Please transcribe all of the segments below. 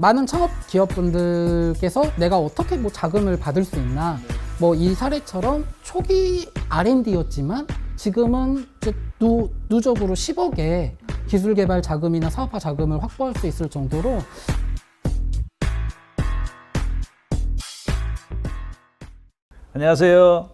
많은 창업 기업분들께서 내가 어떻게 뭐 자금을 받을 수 있나, 뭐 이 사례처럼 초기 R&D였지만 지금은 이제 누적으로 10억의 기술 개발 자금이나 사업화 자금을 확보할 수 있을 정도로. 안녕하세요.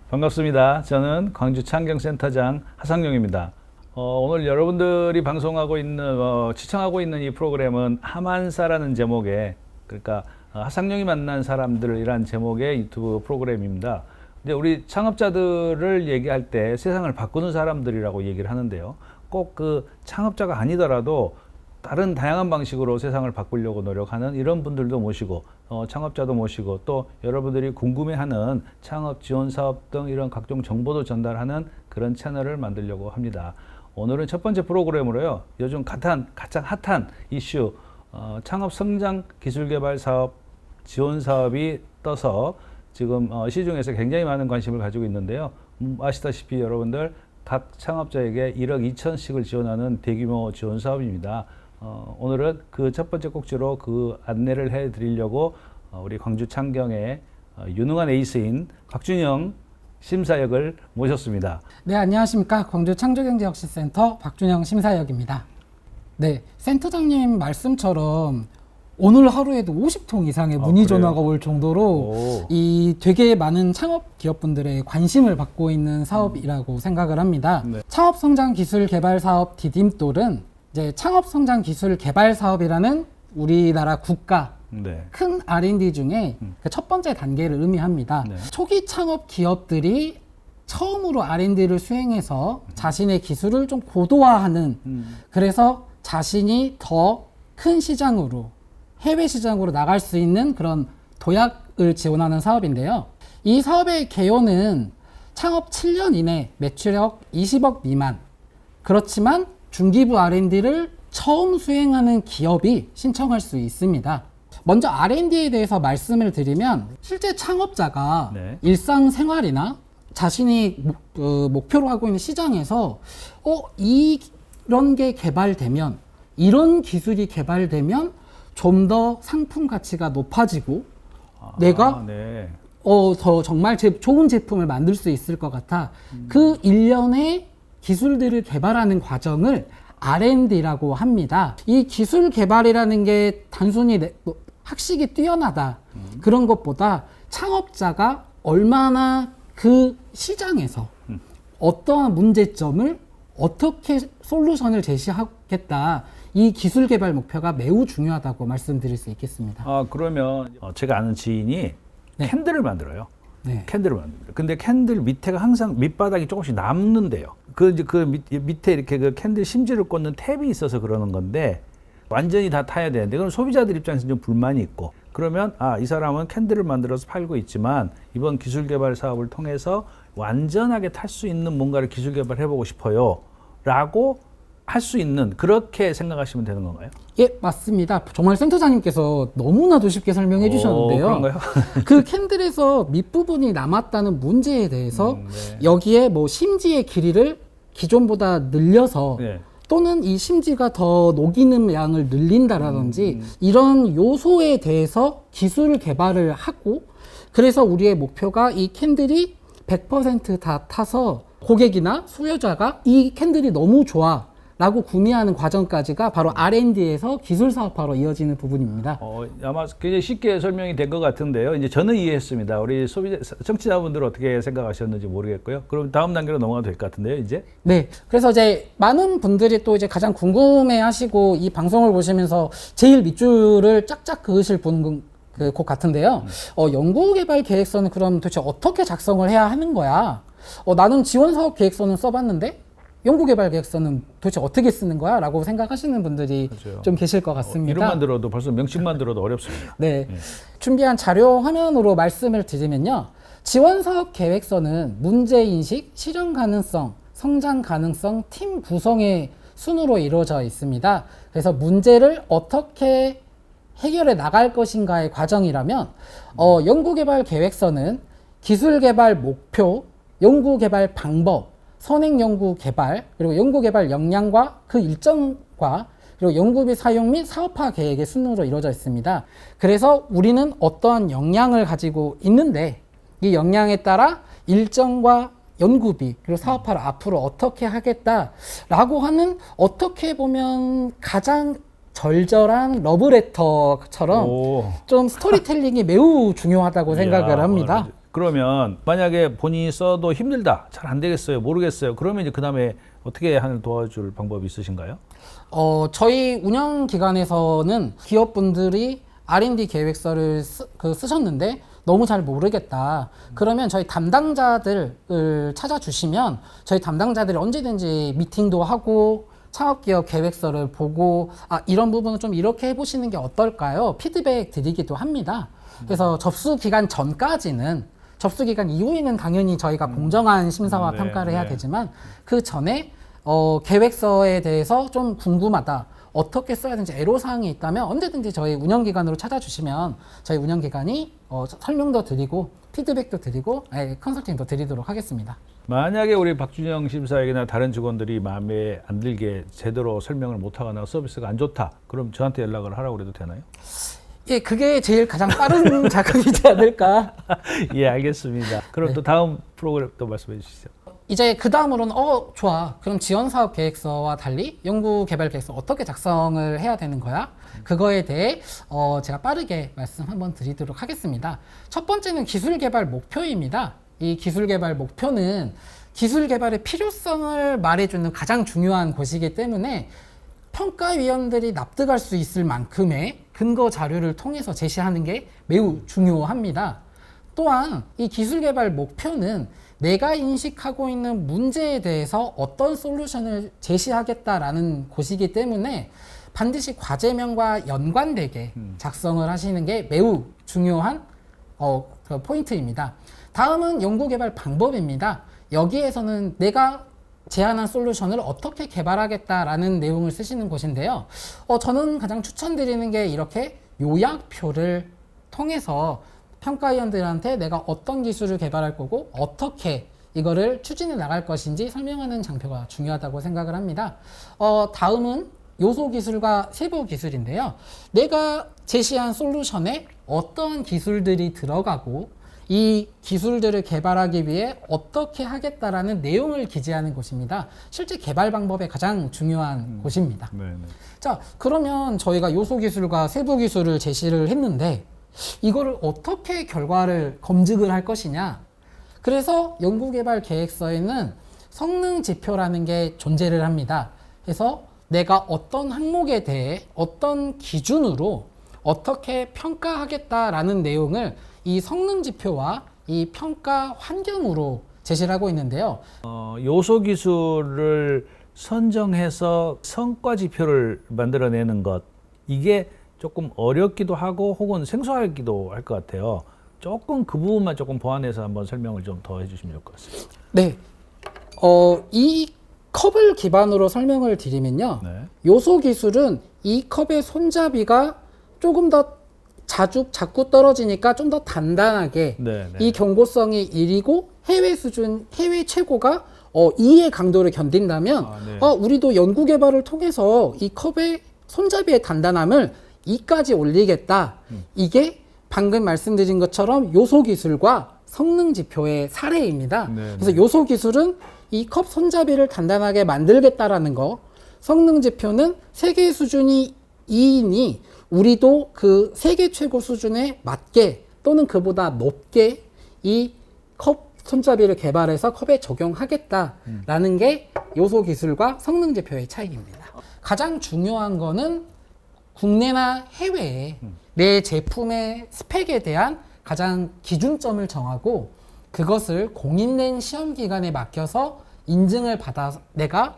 반갑습니다. 저는 광주 창경센터장 하상용입니다. 오늘 여러분들이 방송하고 있는, 시청하고 있는 이 프로그램은 하만사라는 제목의, 그러니까 하상용이 만난 사람들이란 제목의 유튜브 프로그램입니다. 근데 우리 창업자들을 얘기할 때 세상을 바꾸는 사람들이라고 얘기를 하는데요. 꼭 그 창업자가 아니더라도 다른 다양한 방식으로 세상을 바꾸려고 노력하는 이런 분들도 모시고, 창업자도 모시고, 또 여러분들이 궁금해하는 창업 지원 사업 등 이런 각종 정보도 전달하는 그런 채널을 만들려고 합니다. 오늘은 첫 번째 프로그램으로요, 요즘 가장 핫한 이슈, 창업 성장 기술 개발 사업 지원 사업이 떠서 지금 시중에서 굉장히 많은 관심을 가지고 있는데요. 아시다시피 여러분들 각 창업자에게 1억 2천씩을 지원하는 대규모 지원 사업입니다. 오늘은 그 첫 번째 꼭지로 그 안내를 해 드리려고 우리 광주 창경의 유능한 에이스인 박준영 심사역을 모셨습니다. 네, 안녕하십니까. 광주 창조경제혁신센터 박준영 심사역입니다. 네, 센터장님 말씀처럼 오늘 하루에도 50통 이상의 문의 전화가 올 정도로 이 되게 많은 창업 기업분들의 관심을 받고 있는 사업이라고 생각을 합니다. 네. 창업 성장 기술 개발 사업 디딤돌은 이제 창업 성장 기술 개발 사업이라는 우리나라 국가 네. 큰 R&D 중에 그 첫 번째 단계를 의미합니다. 네. 초기 창업 기업들이 처음으로 R&D를 수행해서 자신의 기술을 좀 고도화하는, 그래서 자신이 더 큰 시장으로, 해외 시장으로 나갈 수 있는 그런 도약을 지원하는 사업인데요. 이 사업의 개요는 창업 7년 이내 매출액 20억 미만, 그렇지만 중기부 R&D를 처음 수행하는 기업이 신청할 수 있습니다. 먼저 R&D에 대해서 말씀을 드리면, 실제 창업자가 네. 일상생활이나 자신이 목표로 하고 있는 시장에서 이런 게 개발되면, 이런 기술이 개발되면 좀 더 상품 가치가 높아지고 내가 네. 더 정말 좋은 제품을 만들 수 있을 것 같아. 그 일련의 기술들을 개발하는 과정을 R&D라고 합니다. 이 기술 개발이라는 게 단순히 학식이 뛰어나다, 그런 것보다 창업자가 얼마나 그 시장에서 어떠한 문제점을 어떻게 솔루션을 제시하겠다, 이 기술 개발 목표가 매우 중요하다고 말씀드릴 수 있겠습니다. 그러면 제가 아는 지인이 네. 캔들을 만들어요. 네. 캔들을 만듭니다. 근데 캔들 밑에가 항상 밑바닥이 조금씩 남는데요. 그 밑에 이렇게 그 캔들 심지를 꽂는 탭이 있어서 그러는 건데, 완전히 다 타야 되는데, 그럼 소비자들 입장에서 좀 불만이 있고, 그러면 이 사람은 캔들을 만들어서 팔고 있지만 이번 기술 개발 사업을 통해서 완전하게 탈 수 있는 뭔가를 기술 개발해보고 싶어요 라고 할 수 있는, 그렇게 생각하시면 되는 건가요? 예, 맞습니다. 정말 센터장님께서 너무나도 쉽게 설명해 주셨는데요. 그런가요? 그 캔들에서 밑부분이 남았다는 문제에 대해서 네. 여기에 뭐 심지의 길이를 기존보다 늘려서 네. 또는 이 심지가 더 녹이는 양을 늘린다라든지 이런 요소에 대해서 기술 개발을 하고, 그래서 우리의 목표가 이 캔들이 100% 다 타서 고객이나 수요자가 이 캔들이 너무 좋아 라고 구매하는 과정까지가 바로 R&D에서 기술 사업화로 이어지는 부분입니다. 아마 굉장히 쉽게 설명이 된 것 같은데요. 이제 저는 이해했습니다. 우리 청취자분들은 어떻게 생각하셨는지 모르겠고요. 그럼 다음 단계로 넘어가도 될 것 같은데요, 이제? 네. 그래서 이제 많은 분들이 또 이제 가장 궁금해 하시고 이 방송을 보시면서 제일 밑줄을 짝짝 그으실 곳 같은데요. 연구개발 계획서는 그럼 도대체 어떻게 작성을 해야 하는 거야? 나는 지원사업 계획서는 써봤는데 연구개발 계획서는 도대체 어떻게 쓰는 거야? 라고 생각하시는 분들이 그렇죠. 좀 계실 것 같습니다. 이름만 들어도, 벌써 명칭만 들어도 어렵습니다. 네. 준비한 자료 화면으로 말씀을 드리면요. 지원사업 계획서는 문제인식, 실현 가능성, 성장 가능성, 팀 구성의 순으로 이루어져 있습니다. 그래서 문제를 어떻게 해결해 나갈 것인가의 과정이라면, 연구개발 계획서는 기술개발 목표, 연구개발 방법, 선행 연구 개발, 그리고 연구 개발 역량과 그 일정과 그리고 연구비 사용 및 사업화 계획의 순으로 이루어져 있습니다. 그래서 우리는 어떠한 역량을 가지고 있는데 이 역량에 따라 일정과 연구비 그리고 사업화를 앞으로 어떻게 하겠다라고 하는 어떻게 보면 가장 절절한 러브레터처럼 좀 스토리텔링이 매우 중요하다고 생각을 합니다. 그러면 만약에 본인이 써도 힘들다, 잘 안 되겠어요, 모르겠어요. 그러면 이제 그 다음에 어떻게 하는 도와줄 방법이 있으신가요? 저희 운영 기관에서는 기업분들이 R&D 계획서를 쓰셨는데 너무 잘 모르겠다. 그러면 저희 담당자들을 찾아주시면 저희 담당자들이 언제든지 미팅도 하고 창업기업 계획서를 보고 이런 부분은 좀 이렇게 해보시는 게 어떨까요? 피드백 드리기도 합니다. 그래서 접수 기간 전까지는 접수 기간 이후에는 당연히 저희가 공정한 심사와 평가를 해야 되지만 그 전에 계획서에 대해서 좀 궁금하다. 어떻게 써야 되는지 애로사항이 있다면 언제든지 저희 운영기관으로 찾아주시면 저희 운영기관이 설명도 드리고 피드백도 드리고 컨설팅도 드리도록 하겠습니다. 만약에 우리 박준영 심사에게나 다른 직원들이 마음에 안 들게 제대로 설명을 못하거나 서비스가 안 좋다. 그럼 저한테 연락을 하라고 해도 되나요? 예, 그게 제일 가장 빠른 작업이지 않을까. 예, 알겠습니다. 그럼 또 다음 프로그램 또 말씀해 주시죠. 이제 그 다음으로는 좋아. 그럼 지원사업 계획서와 달리 연구개발 계획서 어떻게 작성을 해야 되는 거야? 그거에 대해 제가 빠르게 말씀 한번 드리도록 하겠습니다. 첫 번째는 기술개발 목표입니다. 이 기술개발 목표는 기술개발의 필요성을 말해주는 가장 중요한 곳이기 때문에 평가위원들이 납득할 수 있을 만큼의 근거 자료를 통해서 제시하는 게 매우 중요합니다. 또한 이 기술개발 목표는 내가 인식하고 있는 문제에 대해서 어떤 솔루션을 제시하겠다라는 곳이기 때문에 반드시 과제명과 연관되게 작성을 하시는 게 매우 중요한 그 포인트입니다. 다음은 연구개발 방법입니다. 여기에서는 내가 제안한 솔루션을 어떻게 개발하겠다라는 내용을 쓰시는 곳인데요. 저는 가장 추천드리는 게 이렇게 요약표를 통해서 평가위원들한테 내가 어떤 기술을 개발할 거고 어떻게 이거를 추진해 나갈 것인지 설명하는 장표가 중요하다고 생각을 합니다. 다음은 요소 기술과 세부 기술인데요. 내가 제시한 솔루션에 어떤 기술들이 들어가고 이 기술들을 개발하기 위해 어떻게 하겠다라는 내용을 기재하는 곳입니다. 실제 개발 방법의 가장 중요한 곳입니다. 자, 그러면 저희가 요소 기술과 세부 기술을 제시를 했는데 이거를 어떻게 결과를 검증을 할 것이냐. 그래서 연구개발 계획서에는 성능 지표라는 게 존재를 합니다. 그래서 내가 어떤 항목에 대해 어떤 기준으로 어떻게 평가하겠다라는 내용을 이 성능 지표와 이 평가 환경으로 제시를 하고 있는데요. 요소 기술을 선정해서 성과 지표를 만들어내는 것, 이게 조금 어렵기도 하고 혹은 생소하기도 할 것 같아요. 조금 그 부분만 조금 보완해서 한번 설명을 좀 더 해주시면 좋을 것 같습니다. 네. 이 컵을 기반으로 설명을 드리면요. 요소 기술은 이 컵의 손잡이가 조금 더 자꾸 떨어지니까 좀 더 단단하게 이 경고성이 1이고 해외 수준, 해외 최고가 2의 강도를 견딘다면 우리도 연구개발을 통해서 이 컵의 손잡이의 단단함을 2까지 올리겠다. 이게 방금 말씀드린 것처럼 요소 기술과 성능 지표의 사례입니다. 그래서 요소 기술은 이 컵 손잡이를 단단하게 만들겠다라는 거, 성능 지표는 세계 수준이 2이니 우리도 그 세계 최고 수준에 맞게 또는 그보다 높게 이 컵 손잡이를 개발해서 컵에 적용하겠다라는 게 요소 기술과 성능 지표의 차이입니다. 가장 중요한 거는 국내나 해외에 내 제품의 스펙에 대한 가장 기준점을 정하고 그것을 공인된 시험기관에 맡겨서 인증을 받아 내가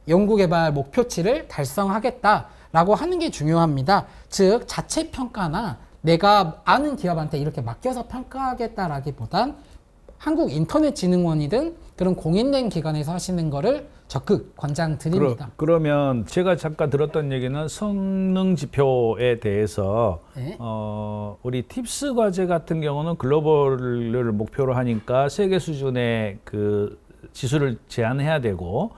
연구개발 목표치를 달성하겠다라고 하는 게 중요합니다. 즉 자체 평가나 내가 아는 기업한테 이렇게 맡겨서 평가하겠다라기보단 한국인터넷진흥원이든 그런 공인된 기관에서 하시는 거를 적극 권장드립니다. 그러면 제가 잠깐 들었던 얘기는 성능 지표에 대해서 우리 팁스 과제 같은 경우는 글로벌을 목표로 하니까 세계 수준의 그 지수를 제한해야 되고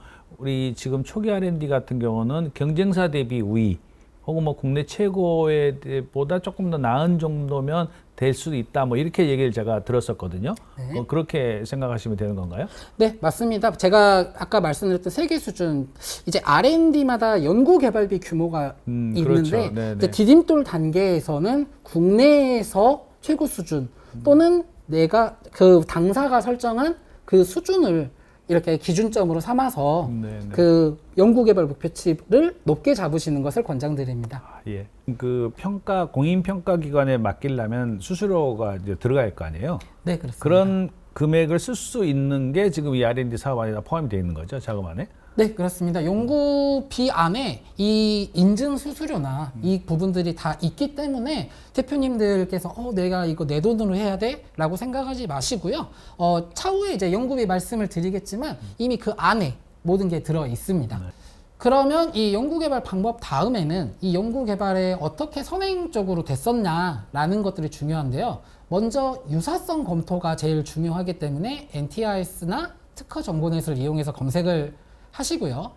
우리 지금 초기 R&D 같은 경우는 경쟁사 대비 우위 혹은 뭐 국내 최고에 보다 조금 더 나은 정도면 될 수도 있다. 뭐 이렇게 얘기를 제가 들었었거든요. 네. 그렇게 생각하시면 되는 건가요? 네, 맞습니다. 제가 아까 말씀드렸던 세계 수준, 이제 R&D마다 연구 개발비 규모가 있는데, 그렇죠. 네, 이제 네. 디딤돌 단계에서는 국내에서 최고 수준 또는 내가 그 당사가 설정한 그 수준을 이렇게 기준점으로 삼아서 네, 네. 그 연구개발 목표치를 높게 잡으시는 것을 권장드립니다. 아, 예. 그 평가 공인 평가 기관에 맡기려면 수수료가 이제 들어갈 거 아니에요. 네, 그렇습니다. 그런 금액을 쓸 수 있는 게 지금 이 R&D 사업 안에 포함이 되어 있는 거죠, 자금 안에? 네, 그렇습니다. 연구비 안에 이 인증 수수료나 이 부분들이 다 있기 때문에 대표님들께서 내가 이거 내 돈으로 해야 돼? 라고 생각하지 마시고요. 차후에 이제 연구비 말씀을 드리겠지만 이미 그 안에 모든 게 들어 있습니다. 네. 그러면 이 연구개발 방법 다음에는 이 연구개발에 어떻게 선행적으로 됐었냐라는 것들이 중요한데요. 먼저 유사성 검토가 제일 중요하기 때문에 NTIS나 특허 정보넷을 이용해서 검색을 하시고요.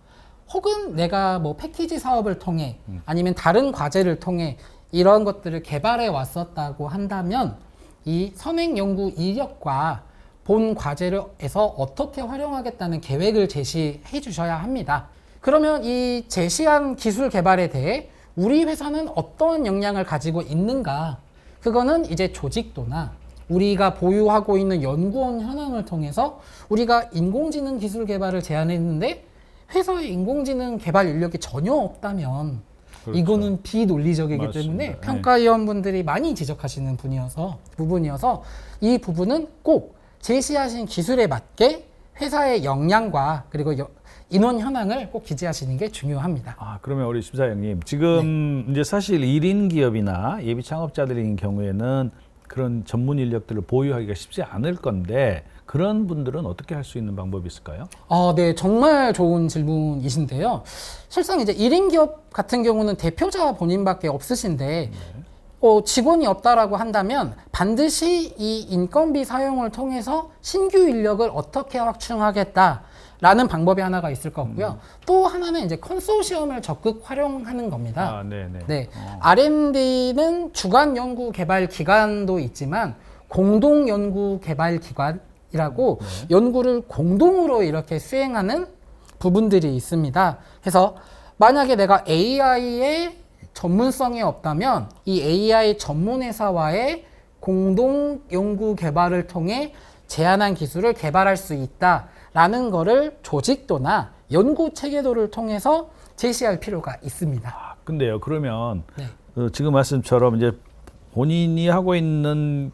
혹은 내가 뭐 패키지 사업을 통해 아니면 다른 과제를 통해 이런 것들을 개발해 왔었다고 한다면 이 선행 연구 이력과 본 과제에서 어떻게 활용하겠다는 계획을 제시해 주셔야 합니다. 그러면 이 제시한 기술 개발에 대해 우리 회사는 어떠한 역량을 가지고 있는가? 그거는 이제 조직도나 우리가 보유하고 있는 연구원 현황을 통해서 우리가 인공지능 기술 개발을 제안했는데 회사에 인공지능 개발 인력이 전혀 없다면 그렇죠. 이거는 비논리적이기 맞습니다. 때문에 네. 평가위원분들이 많이 지적하시는 부분이어서 이 부분은 꼭 제시하신 기술에 맞게 회사의 역량과 그리고 인원 현황을 꼭 기재하시는 게 중요합니다. 아, 그러면 우리 심사위원님, 지금 이제 사실 1인 기업이나 예비 창업자들인 경우에는 그런 전문 인력들을 보유하기가 쉽지 않을 건데 그런 분들은 어떻게 할 수 있는 방법이 있을까요? 네, 정말 좋은 질문이신데요. 실상 이제 1인 기업 같은 경우는 대표자 본인밖에 없으신데 직원이 없다라고 한다면 반드시 이 인건비 사용을 통해서 신규 인력을 어떻게 확충하겠다라는 방법이 하나가 있을 거고요. 또 하나는 이제 컨소시엄을 적극 활용하는 겁니다. 아, 네네. 네, R&D는 주간 연구 개발 기관도 있지만 공동 연구 개발 기관이라고 연구를 공동으로 이렇게 수행하는 부분들이 있습니다. 그래서 만약에 내가 AI의 전문성이 없다면 이 AI 전문 회사와의 공동 연구 개발을 통해 제안한 기술을 개발할 수 있다라는 거를 조직도나 연구 체계도를 통해서 제시할 필요가 있습니다. 아, 근데요, 그러면 네. 지금 말씀처럼 이제 본인이 하고 있는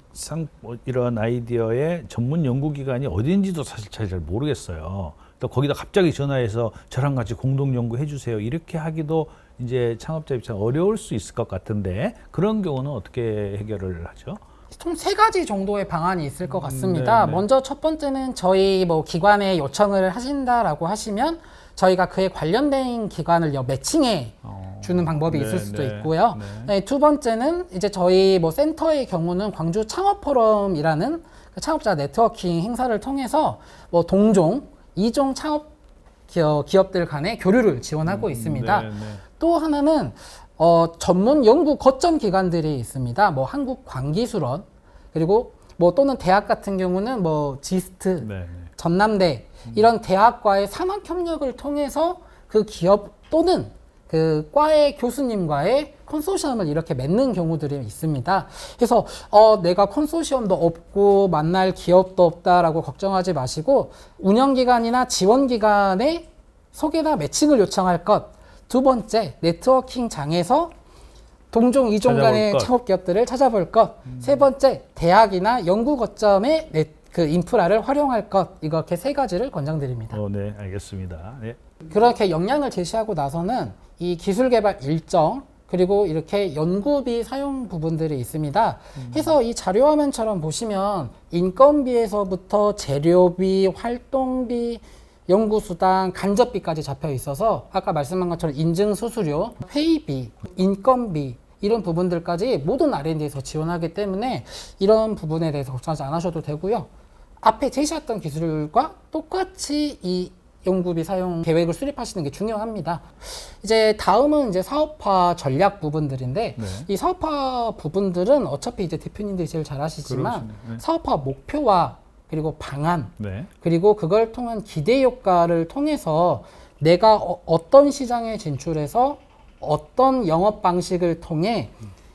이런 아이디어의 전문 연구기관이 어딘지도 사실 잘 모르겠어요. 또 거기다 갑자기 전화해서 저랑 같이 공동 연구해 주세요. 이렇게 하기도 이제 창업자 입장 어려울 수 있을 것 같은데 그런 경우는 어떻게 해결을 하죠? 총 3가지 정도의 방안이 있을 것 같습니다. 네네. 먼저 첫 번째는 저희 뭐 기관에 요청을 하신다라고 하시면 저희가 그에 관련된 기관을 매칭해 주는 방법이 있을 수도 네네. 있고요. 네. 두 번째는 이제 저희 뭐 센터의 경우는 광주 창업 포럼이라는 그 창업자 네트워킹 행사를 통해서 뭐 동종, 이종 창업 기업들 간의 교류를 지원하고 있습니다. 네네. 또 하나는 전문 연구 거점 기관들이 있습니다. 뭐 한국 광기술원 그리고 뭐 또는 대학 같은 경우는 뭐 지스트, 네네. 전남대 이런 대학과의 산학 협력을 통해서 그 기업 또는 그 과의 교수님과의 컨소시엄을 이렇게 맺는 경우들이 있습니다. 그래서 내가 컨소시엄도 없고 만날 기업도 없다라고 걱정하지 마시고 운영기관이나 지원기관에 소개나 매칭을 요청할 것. 두 번째, 네트워킹 장에서 동종 이종 간의 찾아볼 것. 창업 기업들을 찾아볼 것. 세 번째, 대학이나 연구 거점의 그 인프라를 활용할 것. 이렇게 3가지를 권장드립니다. 네, 알겠습니다. 네. 그렇게 역량을 제시하고 나서는 이 기술 개발 일정 그리고 이렇게 연구비 사용 부분들이 있습니다. 해서 이 자료 화면처럼 보시면 인건비에서부터 재료비, 활동비, 연구수당, 간접비까지 잡혀 있어서 아까 말씀한 것처럼 인증 수수료, 회의비, 인건비 이런 부분들까지 모든 R&D에서 지원하기 때문에 이런 부분에 대해서 걱정하지 않으셔도 되고요. 앞에 제시했던 기술과 똑같이 이 연구비 사용 계획을 수립하시는 게 중요합니다. 이제 다음은 이제 사업화 전략 부분들인데 네. 이 사업화 부분들은 어차피 이제 대표님들이 제일 잘 아시지만 그렇죠. 네. 사업화 목표와 그리고 방안 네. 그리고 그걸 통한 기대 효과를 통해서 내가 어떤 시장에 진출해서 어떤 영업 방식을 통해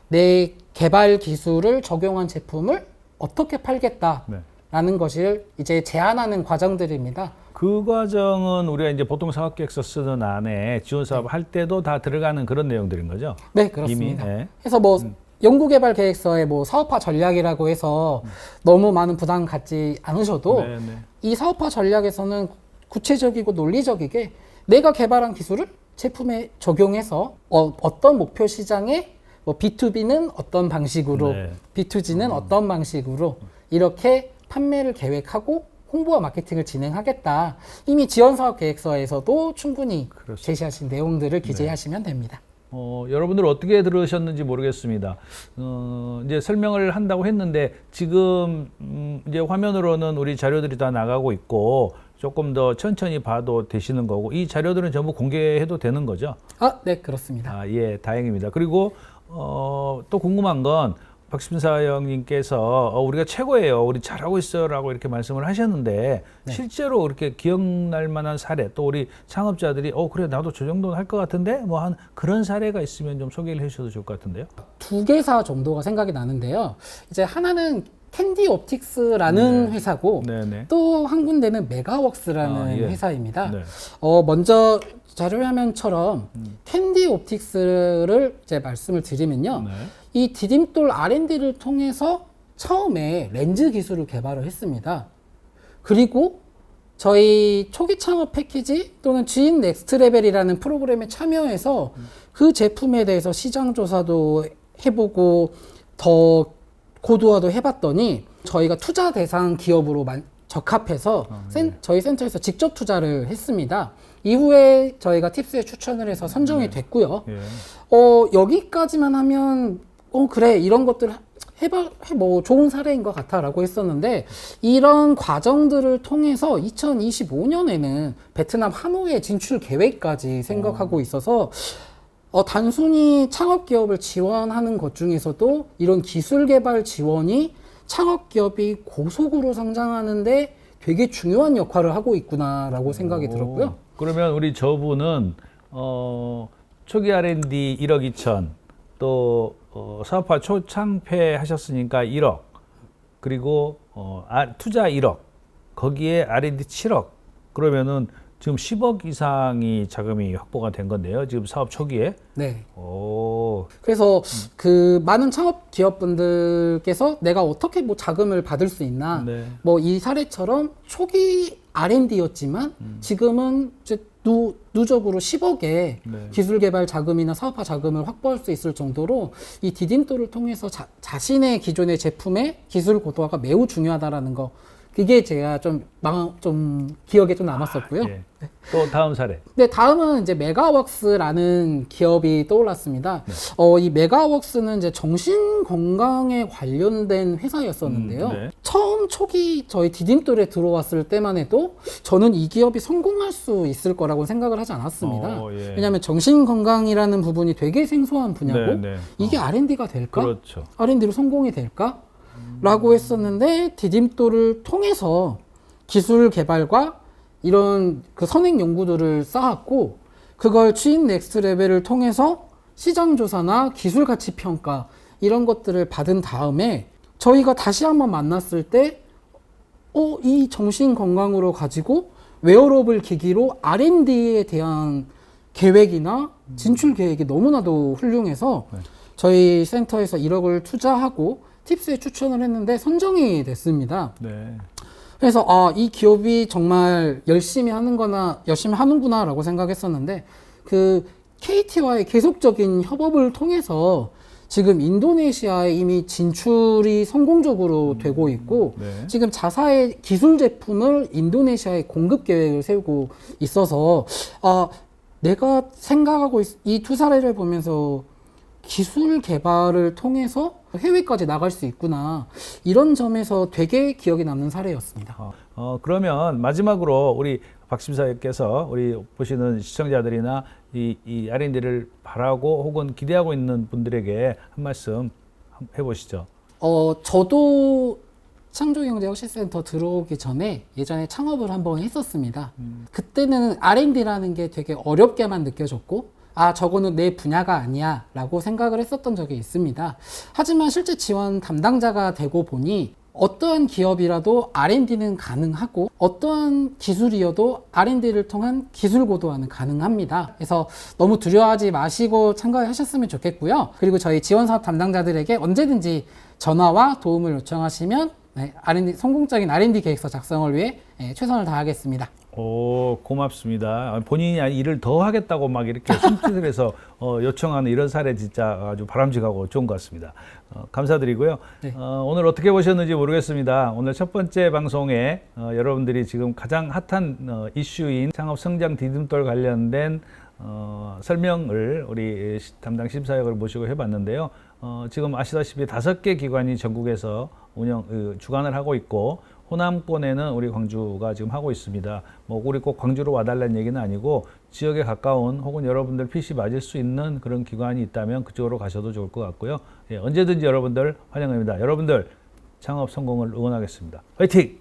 내 개발 기술을 적용한 제품을 어떻게 팔겠다라는 네. 것을 이제 제안하는 과정들입니다. 그 과정은 우리가 이제 보통 사업계획서 쓰는 안에 지원 사업 할 때도 다 들어가는 그런 내용들인 거죠? 네, 그렇습니다. 이미, 네. 그래서 뭐 연구개발 계획서에 뭐 사업화 전략이라고 해서 너무 많은 부담 갖지 않으셔도 네, 네. 이 사업화 전략에서는 구체적이고 논리적이게 내가 개발한 기술을 제품에 적용해서 어떤 목표 시장에 뭐 B2B는 어떤 방식으로 네. B2G는 어떤 방식으로 이렇게 판매를 계획하고 홍보와 마케팅을 진행하겠다. 이미 지원사업 계획서에서도 충분히 그렇습니다. 제시하신 내용들을 기재하시면 됩니다. 여러분들 어떻게 들으셨는지 모르겠습니다. 이제 설명을 한다고 했는데 지금 이제 화면으로는 우리 자료들이 다 나가고 있고 조금 더 천천히 봐도 되시는 거고 이 자료들은 전부 공개해도 되는 거죠? 아, 네, 그렇습니다. 아, 예, 다행입니다. 그리고 또 궁금한 건 박심사형님께서 우리가 최고예요, 우리 잘하고 있어라고 이렇게 말씀을 하셨는데 네. 실제로 그렇게 기억날 만한 사례 또 우리 창업자들이 그래 나도 저 정도는 할 것 같은데 뭐 한 그런 사례가 있으면 좀 소개를 해주셔도 좋을 것 같은데요. 두 개사 정도가 생각이 나는데요. 이제 하나는 캔디 옵틱스라는 네. 회사고 네네. 또 한 군데는 메가웍스라는 예. 회사입니다. 네. 먼저 자료화면처럼 캔디 옵틱스를 이제 말씀을 드리면요. 네. 이 디딤돌 R&D를 통해서 처음에 렌즈 기술을 개발을 했습니다. 그리고 저희 초기 창업 패키지 또는 G인 넥스트 레벨이라는 프로그램에 참여해서 그 제품에 대해서 시장 조사도 해보고 더 고도화도 해봤더니 저희가 투자 대상 기업으로 적합해서 저희 센터에서 직접 투자를 했습니다. 이후에 저희가 팁스에 추천을 해서 선정이 됐고요. 예. 여기까지만 하면 그래 이런 것들 해봐 뭐 좋은 사례인 것 같아라고 했었는데 이런 과정들을 통해서 2025년에는 베트남 하노이의 진출 계획까지 생각하고 있어서 단순히 창업 기업을 지원하는 것 중에서도 이런 기술 개발 지원이 창업 기업이 고속으로 성장하는데 되게 중요한 역할을 하고 있구나라고 생각이 들었고요. 그러면 우리 저분은 초기 R&D 1억 2천 또 사업화 초창폐 하셨으니까 1억 그리고 투자 1억 거기에 R&D 7억 그러면은 지금 10억 이상이 자금이 확보가 된 건데요. 지금 사업 초기에. 네. 오. 그래서 그 많은 창업 기업분들께서 내가 어떻게 뭐 자금을 받을 수 있나 네. 뭐 이 사례처럼 초기 R&D였지만 지금은 이제 누적으로 10억의 네. 기술 개발 자금이나 사업화 자금을 확보할 수 있을 정도로 이 디딤돌을 통해서 자신의 기존의 제품의 기술 고도화가 매우 중요하다라는 거 그게 제가 좀 기억에 좀 남았었고요. 예. 또 다음 사례. 네, 다음은 이제 메가웍스라는 기업이 떠올랐습니다. 이 메가웍스는 이제 정신 건강에 관련된 회사였었는데요. 네. 처음 초기 저희 디딤돌에 들어왔을 때만 해도 저는 이 기업이 성공할 수 있을 거라고 생각을 하지 않았습니다. 예. 왜냐하면 정신 건강이라는 부분이 되게 생소한 분야고 네, 네. 이게 R&D가 될까? 그렇죠. R&D로 성공이 될까? 라고 했었는데 디딤돌을 통해서 기술 개발과 이런 그 선행 연구들을 쌓았고 그걸 G인 넥스트 레벨을 통해서 시장 조사나 기술 가치 평가 이런 것들을 받은 다음에 저희가 다시 한번 만났을 때 이 정신 건강으로 가지고 웨어러블 기기로 R&D에 대한 계획이나 진출 계획이 너무나도 훌륭해서 저희 센터에서 1억을 투자하고 팁스에 추천을 했는데 선정이 됐습니다. 네. 그래서 이 기업이 정말 열심히 하는구나라고 생각했었는데 그 KT와의 계속적인 협업을 통해서 지금 인도네시아에 이미 진출이 성공적으로 되고 있고 네. 지금 자사의 기술 제품을 인도네시아에 공급 계획을 세우고 있어서 내가 생각하고 이 두 사례를 보면서 기술 개발을 통해서 해외까지 나갈 수 있구나 이런 점에서 되게 기억에 남는 사례였습니다. 그러면 마지막으로 우리 박 심사위원께서 우리 보시는 시청자들이나 이 R&D를 바라고 혹은 기대하고 있는 분들에게 한 말씀 해보시죠. 저도 창조경제혁신센터 들어오기 전에 예전에 창업을 한번 했었습니다. 그때는 R&D라는 게 되게 어렵게만 느껴졌고, 아, 저거는 내 분야가 아니야 라고 생각을 했었던 적이 있습니다. 하지만 실제 지원 담당자가 되고 보니 어떠한 기업이라도 R&D는 가능하고 어떠한 기술이어도 R&D를 통한 기술 고도화는 가능합니다. 그래서 너무 두려워하지 마시고 참가하셨으면 좋겠고요. 그리고 저희 지원사업 담당자들에게 언제든지 전화와 도움을 요청하시면 R&D, 성공적인 R&D 계획서 작성을 위해 최선을 다하겠습니다. 오, 고맙습니다. 본인이 일을 더 하겠다고 막 이렇게 숨짓을 해서 요청하는 이런 사례 진짜 아주 바람직하고 좋은 것 같습니다. 감사드리고요. 네. 오늘 어떻게 보셨는지 모르겠습니다. 오늘 첫 번째 방송에 여러분들이 지금 가장 핫한 이슈인 창업 성장 디딤돌 관련된 설명을 우리 담당 심사역을 모시고 해봤는데요. 지금 아시다시피 5개 기관이 전국에서 주관을 하고 있고, 호남권에는 우리 광주가 지금 하고 있습니다. 뭐 우리 꼭 광주로 와달라는 얘기는 아니고, 지역에 가까운 혹은 여러분들 PC 맞을 수 있는 그런 기관이 있다면 그쪽으로 가셔도 좋을 것 같고요. 예, 언제든지 여러분들 환영합니다. 여러분들 창업 성공을 응원하겠습니다. 화이팅!